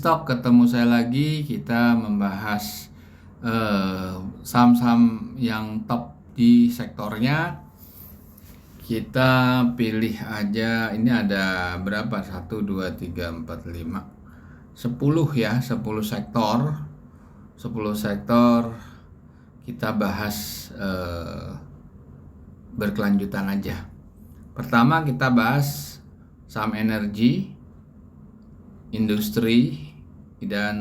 Stock, ketemu saya lagi. Kita membahas saham-saham yang top di sektornya. Kita pilih aja, ini ada berapa? 1, 2, 3, 4, 5, 10 ya, 10 sektor. 10 sektor kita bahas berkelanjutan aja. Pertama kita bahas saham energi, industri, dan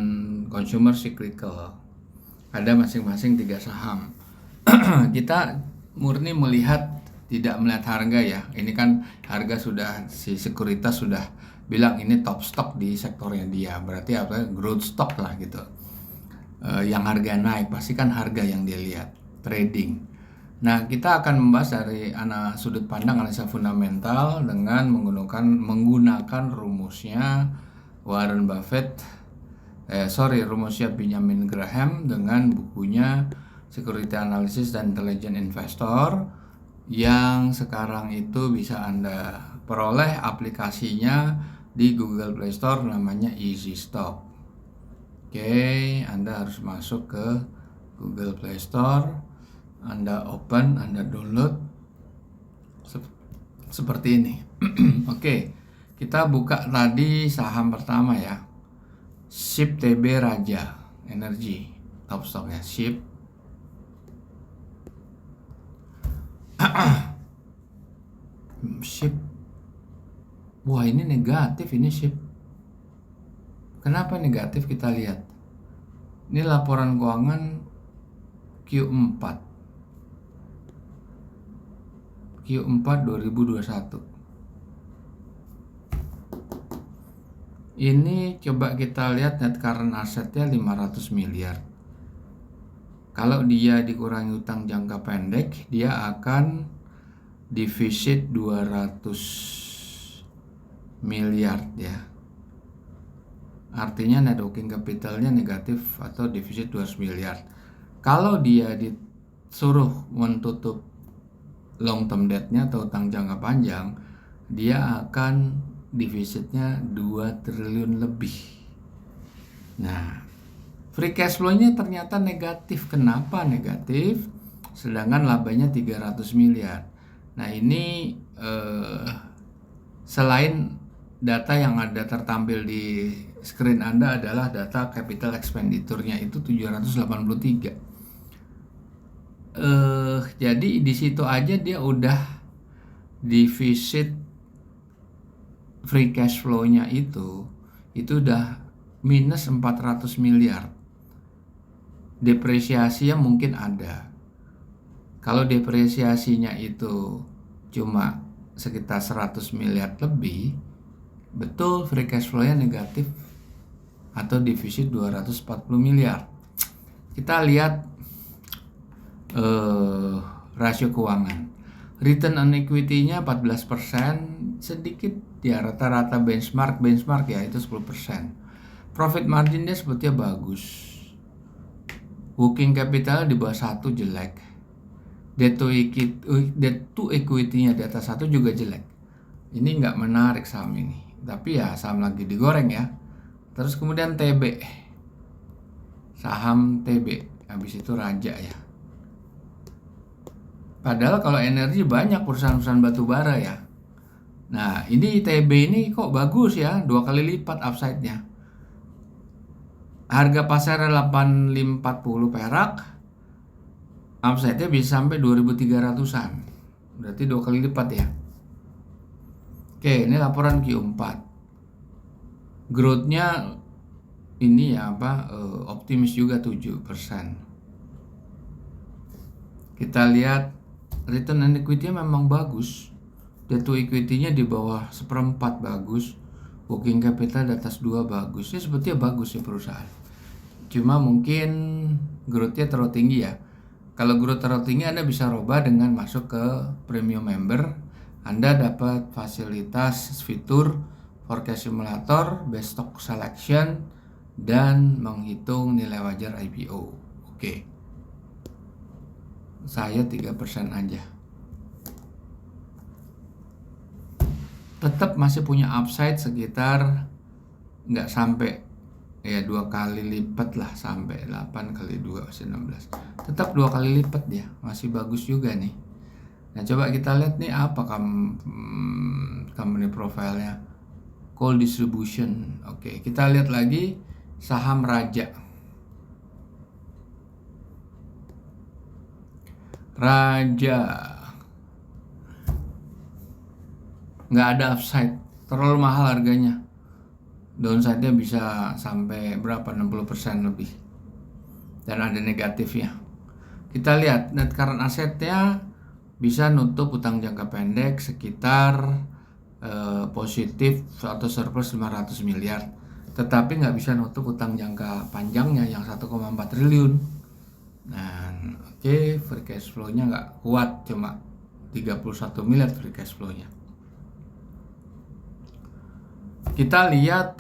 consumer cyclical. Ada masing-masing 3 saham. Kita murni melihat, tidak melihat harga ya. Ini kan harga sudah, si sekuritas sudah bilang ini top stock di sektornya dia. Berarti apa? Growth stock lah gitu. Yang harga naik pasti kan harga yang dia lihat, trading. Nah, kita akan membahas dari sudut pandang analisa fundamental dengan menggunakan rumusnya Warren Buffett, rumusnya Benjamin Graham dengan bukunya Security Analysis dan Intelligent Investor yang sekarang itu bisa Anda peroleh aplikasinya di Google Play Store, namanya Easy Stock. Oke, Anda harus masuk ke Google Play Store, Anda open, Anda download seperti ini. Oke, kita buka tadi saham pertama ya, SHIP TB Raja Energi, top stocknya SHIP. SHIP, wah ini negatif ini SHIP. Kenapa negatif? Kita lihat. Ini laporan keuangan Q4 2021. Ini coba kita lihat net current assetnya 500 miliar. Kalau dia dikurangi utang jangka pendek, dia akan defisit 200 miliar ya. Artinya net working capitalnya negatif atau defisit 200 miliar. Kalau dia disuruh menutup long term debt-nya atau utang jangka panjang, dia akan defisitnya 2 triliun lebih. Nah, free cash flow-nya ternyata negatif. Kenapa negatif? Sedangkan labanya 300 miliar. Nah, ini selain data yang ada tertampil di screen Anda adalah data capital expenditure-nya itu 783. Jadi di situ aja dia udah defisit free cash flow-nya itu udah minus 400 miliar. Depresiasinya mungkin ada. Kalau depresiasinya itu cuma sekitar 100 miliar lebih, betul free cash flow-nya negatif atau defisit 240 miliar. Kita lihat rasio keuangan. Return on equity-nya 14%, sedikit ya, rata-rata benchmark ya itu 10%. Profit margin-nya sebetulnya bagus. Working capital di bawah 1 jelek. Debt to equity-nya di atas 1 juga jelek. Ini nggak menarik saham ini. Tapi ya saham lagi digoreng ya. Terus kemudian TB, saham TB, habis itu Raja ya. Padahal kalau energi banyak perusahaan-perusahaan batu bara ya. Nah ini TB ini kok bagus ya, 2 kali lipat upside-nya. Harga pasarnya 8.540 perak, upside-nya bisa sampai 2.300-an. Berarti 2 kali lipat ya. Oke, ini laporan Q4. Growth-nya ini ya optimis juga 7%. Kita lihat return on equity-nya memang bagus. Debt to equity-nya di bawah 1/4 bagus. Working capital di atas 2 bagus. Ini sebetulnya bagus ya perusahaan. Cuma mungkin growth-nya terlalu tinggi ya. Kalau growth terlalu tinggi, Anda bisa rubah dengan masuk ke premium member. Anda dapat fasilitas fitur forecast simulator, best stock selection, dan menghitung nilai wajar IPO. Oke. Saya 3% aja. Tetap masih punya upside sekitar nggak sampai ya 2 kali lipat lah, sampai 8 kali 2 masih 16. Tetap 2 kali lipat dia, masih bagus juga nih. Nah, coba kita lihat nih apa company profile-nya. Coal distribution. Oke, kita lihat lagi saham Raja. Nggak ada upside, terlalu mahal harganya. Downside-nya bisa sampai berapa, 60% lebih, dan ada negatifnya. Kita lihat net current asset-nya bisa nutup utang jangka pendek sekitar positif atau surplus 500 miliar, tetapi nggak bisa nutup utang jangka panjangnya yang 1,4 triliun. Nah, oke, free cash flow-nya nggak kuat, cuma 31 miliar free cash flow-nya. Kita lihat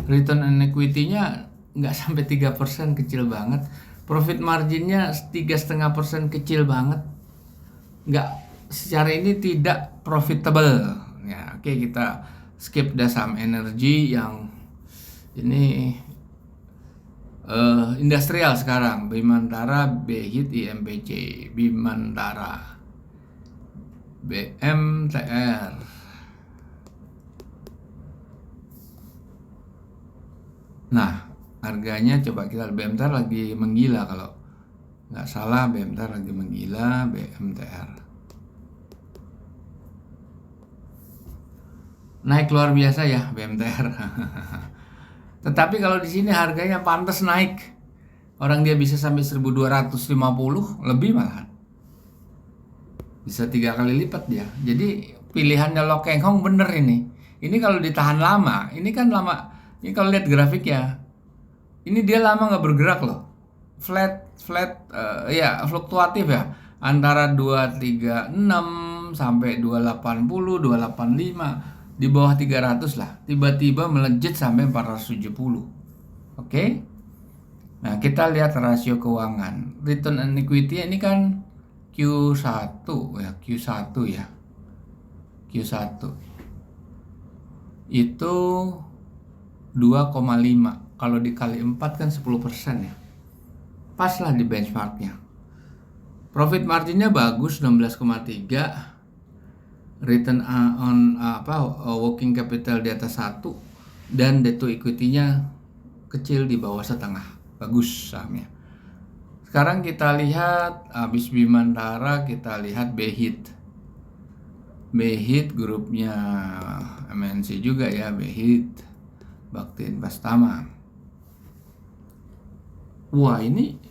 return on equity-nya nggak sampai 3%, kecil banget. Profit margin-nya 3,5%, kecil banget. Secara ini tidak profitable. Ya, oke, kita skip dah saham energi yang ini industrial sekarang. Bimantara, BHIT, IMPC, Bimantara, BMTR. Nah, harganya coba kita, BMTR lagi menggila, kalau nggak salah BMTR lagi menggila. BMTR naik luar biasa ya BMTR. Tetapi kalau di sini harganya pantas naik. Orang dia bisa sampai 1.250 lebih malahan. Bisa 3 kali lipat dia. Jadi pilihannya Lo Keng Hong bener ini. Ini kalau ditahan lama, ini kan lama. Ini kalau lihat grafik ya, ini dia lama nggak bergerak loh. Flat, ya fluktuatif ya. Antara 236 sampai 280, 285. Di bawah 300 lah, tiba-tiba melejit sampai 470. Oke. Nah, kita lihat rasio keuangan. Return on equity ini kan Q1 ya, Q1 ya. Q1 itu 2,5. Kalau dikali 4 kan 10% ya. Pas lah di benchmarknya. Profit marginnya bagus, 16,3. Return on working capital di atas 1, dan debt to equity-nya kecil, di bawah setengah. Bagus sahamnya. Sekarang kita lihat habis Bimantara, kita lihat BHIT. BHIT grupnya MNC juga ya, BHIT, Bakti Investama. Wah, ini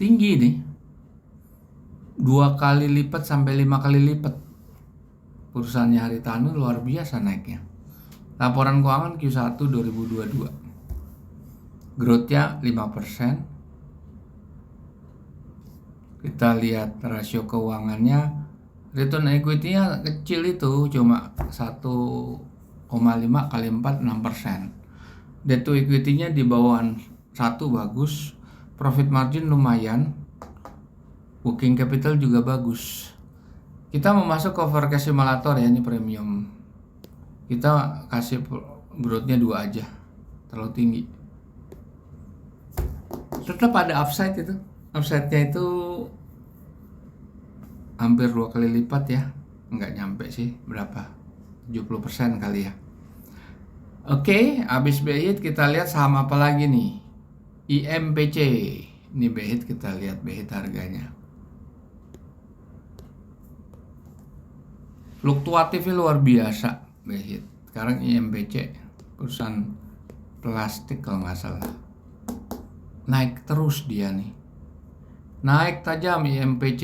tinggi nih, 2 kali lipat sampai 5 kali lipat. Perusahaannya Haritanu luar biasa naiknya. Laporan keuangan Q1 2022. Growth-nya 5%. Kita lihat rasio keuangannya, return equity-nya kecil itu, cuma 1,5 kali 4, 6%. Debt to equity-nya di bawah 1, bagus. Profit margin lumayan. Working capital juga bagus. Kita mau masuk ke forecast simulator ya, ini premium. Kita kasih growth-nya 2 aja, terlalu tinggi. Tetap ada upside itu. Upside-nya itu hampir 2 kali lipat ya. Nggak nyampe sih, berapa? 70% kali ya. Oke, habis BHIT kita lihat saham apa lagi nih? IMPC. Ini BHIT, kita lihat BHIT harganya. Fluktuatifnya luar biasa BHIT. Sekarang IMPC, perusahaan plastik kalau nggak salah, naik terus dia nih. Naik tajam IMPC.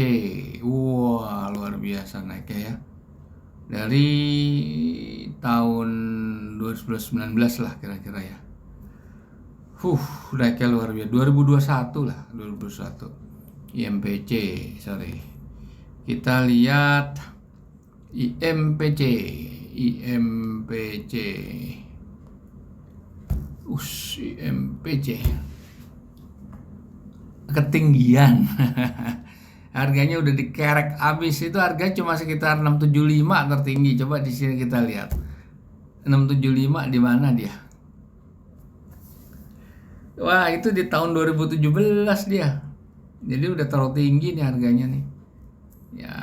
Wah, luar biasa naiknya ya. Dari tahun 2019 lah kira-kira ya. Naiknya luar biasa. 2021 lah, 2021. IMPC, sorry. Kita lihat IMPC. IMPC. Ketinggian. Harganya udah dikerek abis, itu harga cuma sekitar 675 tertinggi. Coba di sini kita lihat. 675 di mana dia? Wah, itu di tahun 2017 dia. Jadi udah terlalu tinggi nih harganya nih. Ya,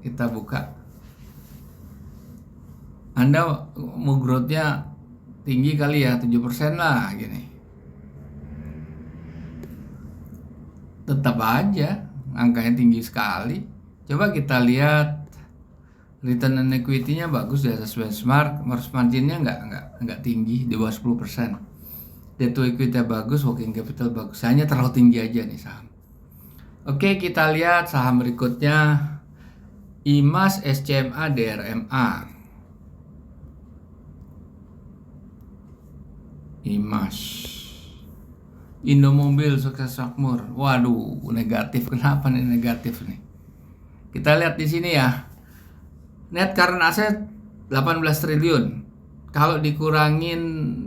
kita buka. Anda mau growth-nya tinggi kali ya, 7% lah gini. Tetap aja angkanya tinggi sekali. Coba kita lihat return on equity-nya bagus di atas benchmark, marginnya nggak tinggi, di bawah 10%. Debt to equity bagus, working capital bagus. Hanya terlalu tinggi aja nih saham. Oke, kita lihat saham berikutnya. IMAS, SCMA, DRMA. IMAS, Indomobil, Sukses Makmur. Waduh, negatif. Kenapa nih negatif nih? Kita lihat di sini ya. Net current asset 18 triliun. Kalau dikurangin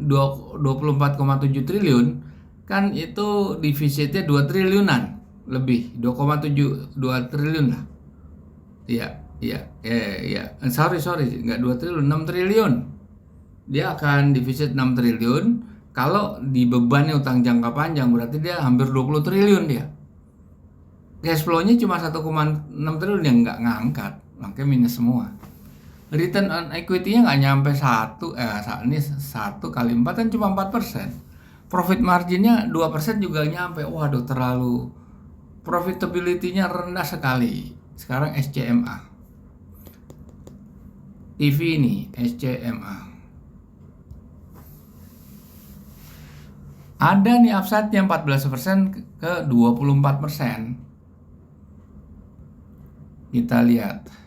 24,7 triliun, kan itu defisitnya 2 triliunan lebih, 2,72 triliun lah. Sorry, nggak 2 triliun, 6 triliun. Dia akan defisit 6 triliun. Kalau dibebani utang jangka panjang, berarti dia hampir 20 triliun dia. Cash flow-nya cuma 1,6 triliun yang nggak ngangkat, makanya minus semua. Return on equity-nya nggak nyampe 1 kali 4 kan cuma 4%. Profit marginnya 2% juga nyampe. Waduh, terlalu profitability-nya rendah sekali. Sekarang SCMA. TV ini SCMA. Ada nih upside-nya 14% ke 24%. Kita lihat.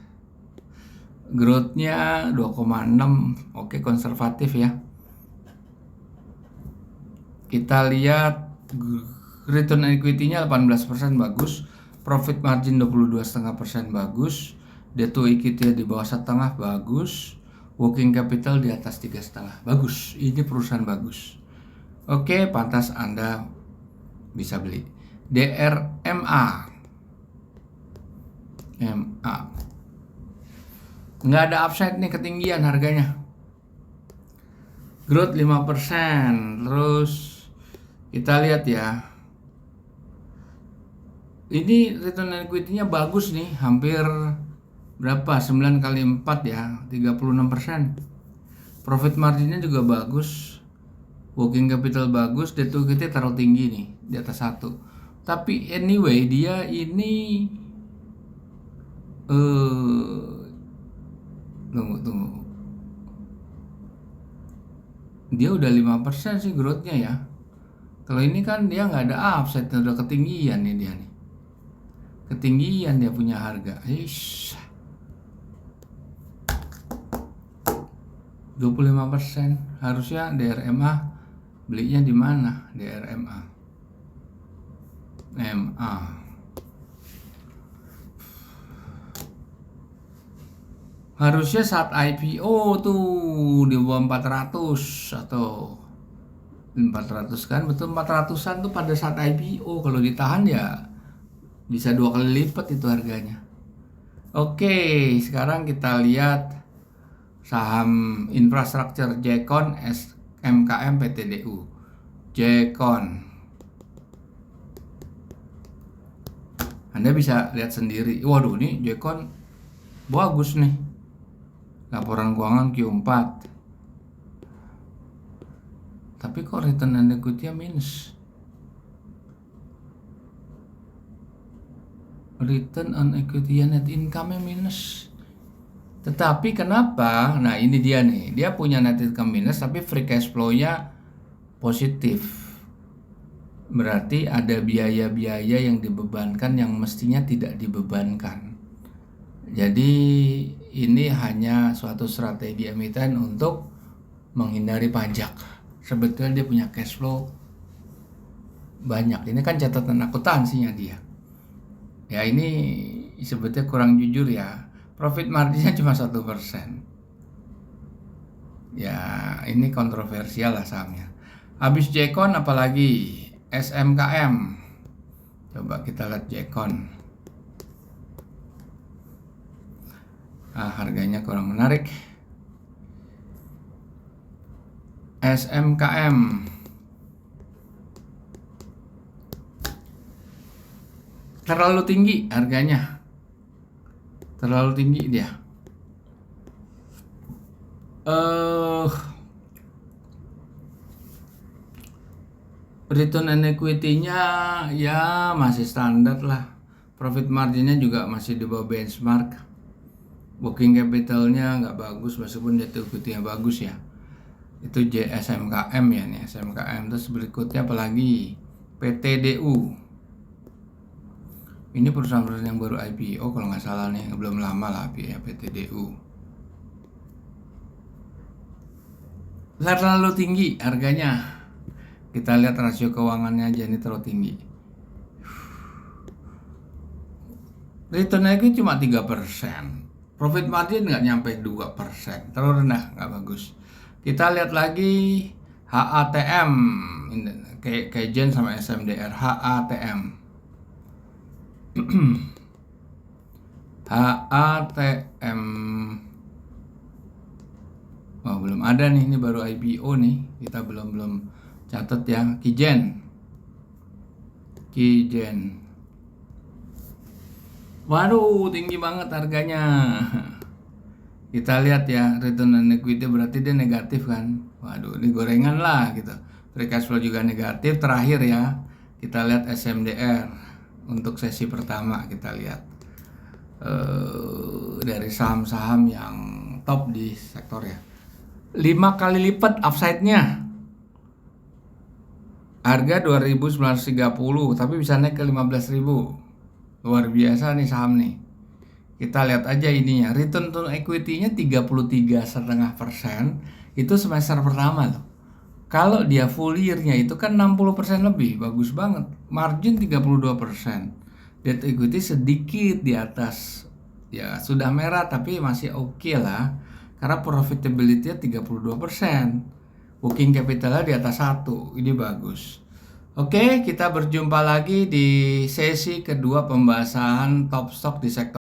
Growth-nya 2,6, oke, konservatif ya. Kita lihat return on equity-nya 18% bagus, profit margin 22,5% bagus, debt to equity di bawah setengah bagus, working capital di atas 3,5 bagus. Ini perusahaan bagus. Oke, pantas Anda bisa beli. DRMA. Nggak ada upside nih, ketinggian harganya. Growth 5%. Terus kita lihat ya. Ini return on equity-nya bagus nih, hampir berapa? 9 kali 4 ya, 36%. Profit marginnya juga bagus. Working capital bagus, debt to equity terlalu tinggi nih, di atas 1. Tapi anyway, dia ini tunggu. Dia udah 5% sih growth-nya ya. Kalau ini kan dia nggak ada upside, udah ketinggian nih dia nih. Ketinggian dia punya harga. 25%. Harusnya DRMA belinya di mana? DRMA. MA. Harusnya saat IPO tuh di bawah 400 atau 400 kan, betul 400-an tuh pada saat IPO. Kalau ditahan ya bisa 2 kali lipat itu harganya. Oke, sekarang kita lihat saham infrastruktur Jekon, SMKM, PTDU. Jekon. Anda bisa lihat sendiri. Waduh, ini Jekon bagus nih. Laporan keuangan Q4. Tapi kok return on equity-nya minus? Return on equity net income-nya minus. Tetapi kenapa? Nah, ini dia nih. Dia punya net income minus tapi free cash flow-nya positif. Berarti ada biaya-biaya yang dibebankan yang mestinya tidak dibebankan. Jadi ini hanya suatu strategi emiten untuk menghindari pajak. Sebetulnya dia punya cash flow banyak. Ini kan catatan akuntansinya dia. Ya, ini sebetulnya kurang jujur ya. Profit marginnya cuma 1%. Ya, ini kontroversial lah sahamnya. Habis Jekon apalagi? SMKM. Coba kita lihat Jekon. Harganya kurang menarik. SMKM. Terlalu tinggi harganya. Terlalu tinggi dia. Return on equity-nya ya masih standar lah. Profit margin-nya juga masih di bawah benchmark. Working capital-nya nggak bagus meskipun debt equity-nya bagus ya. Itu SMKM ya nih, SMKM. Terus berikutnya apalagi? PTDU. Ini perusahaan-perusahaan yang baru IPO kalau nggak salah nih, belum lama lah ya, PTDU. Terlalu tinggi harganya. Kita lihat rasio keuangannya aja, ini terlalu tinggi. Return equity cuma 3%. Profit margin nggak nyampe 2%. Terlalu rendah, nggak bagus. Kita lihat lagi HATM. Keijen sama SMDR. HATM. HATM. Oh, belum ada nih, ini baru IPO nih. Kita belum catat ya. Kijen. Waduh, tinggi banget harganya. Kita lihat ya, return on equity berarti dia negatif kan. Waduh, ini gorengan lah gitu. Free cash flow juga negatif. Terakhir ya, kita lihat SMDR. Untuk sesi pertama kita lihat dari saham-saham yang top di sektor ya. 5 kali lipat upside-nya. Harga 2.930 tapi bisa naik ke 15.000. Luar biasa nih saham nih. Kita lihat aja ininya. Return on equity-nya 33,5%. Itu semester pertama loh. Kalau dia full year-nya itu kan 60% lebih. Bagus banget. Margin 32%. Debt equity sedikit di atas. Ya sudah merah tapi masih oke lah. Karena profitability-nya 32%. Working capital-nya di atas 1. Ini bagus. Oke, kita berjumpa lagi di sesi kedua pembahasan top stock di sektor